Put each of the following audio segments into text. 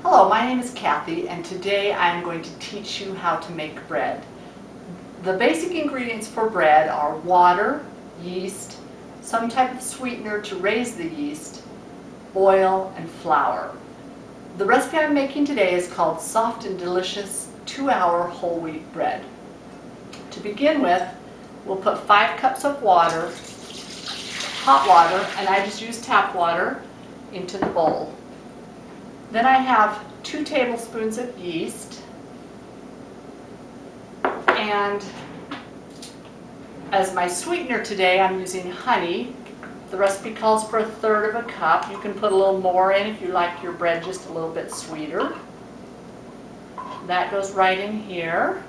Hello, my name is Kathy, and today I am going to teach you how to make bread. The basic ingredients for bread are water, yeast, some type of sweetener to raise the yeast, oil, and flour. The recipe I'm making today is called Soft and Delicious 2-hour whole wheat bread. To begin with, we'll put 5 cups of water, hot water, and I just use tap water, into the bowl. Then I have 2 tablespoons of yeast, and as my sweetener today I'm using honey. The recipe calls for 1/3 of a cup. You can put a little more in if you like your bread just a little bit sweeter. That goes right in here.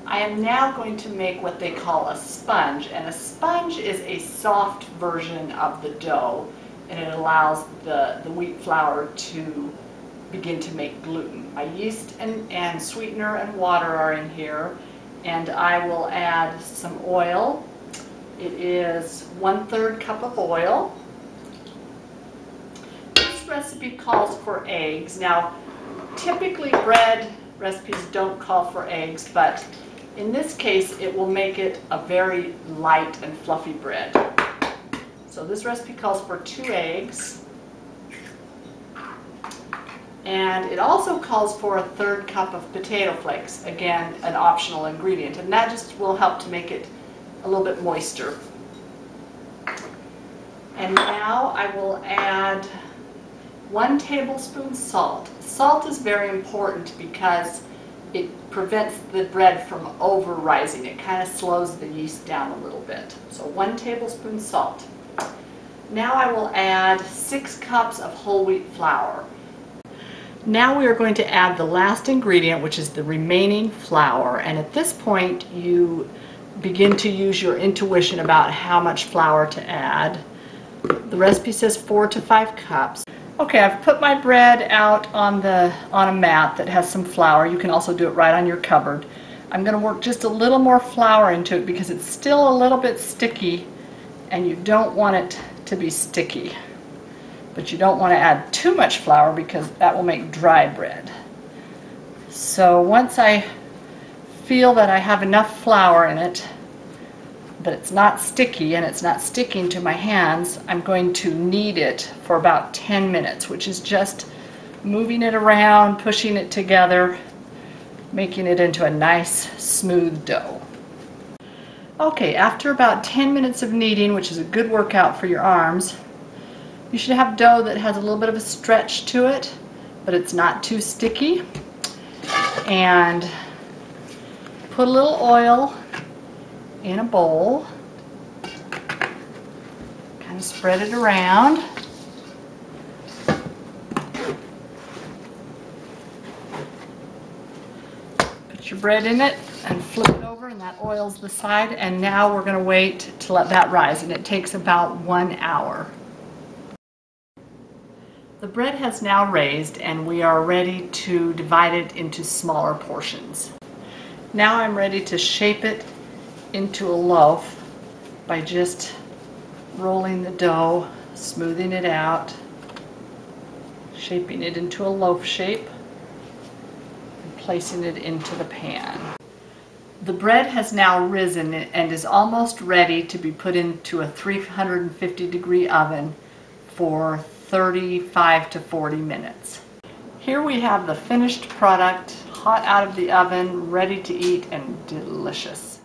I am now going to make what they call a sponge, and a sponge is a soft version of the dough, and it allows the wheat flour to begin to make gluten. My yeast and sweetener and water are in here, and I will add some oil. It is 1/3 cup of oil. This recipe calls for eggs. Now, typically bread recipes don't call for eggs, but in this case it will make it a very light and fluffy bread. So this recipe calls for 2 eggs, and it also calls for 1/3 cup of potato flakes, again an optional ingredient, and that just will help to make it a little bit moister. And now I will add 1 tablespoon salt. Salt is very important because it prevents the bread from over rising. It kind of slows the yeast down a little bit. So 1 tablespoon salt. Now I will add 6 cups of whole wheat flour. Now we are going to add the last ingredient, which is the remaining flour, and at this point you begin to use your intuition about how much flour to add. The recipe says 4 to 5 cups. Okay, I've put my bread out on a mat that has some flour. You can also do it right on your cupboard. I'm going to work just a little more flour into it because it's still a little bit sticky, and you don't want it to be sticky. But you don't want to add too much flour because that will make dry bread. So once I feel that I have enough flour in it, but it's not sticky and it's not sticking to my hands, I'm going to knead it for about 10 minutes, which is just moving it around, pushing it together, making it into a nice smooth dough. Okay, after about 10 minutes of kneading, which is a good workout for your arms, you should have dough that has a little bit of a stretch to it, but it's not too sticky. And put a little oil in a bowl, kind of spread it around. Put your bread in it and flip it over, and that oils the side, and now we're going to wait to let that rise, and it takes about 1 hour. The bread has now raised, and we are ready to divide it into smaller portions. Now I'm ready to shape it into a loaf by just rolling the dough, smoothing it out, shaping it into a loaf shape, and placing it into the pan. The bread has now risen and is almost ready to be put into a 350-degree oven for 35 to 40 minutes. Here we have the finished product, hot out of the oven, ready to eat and delicious.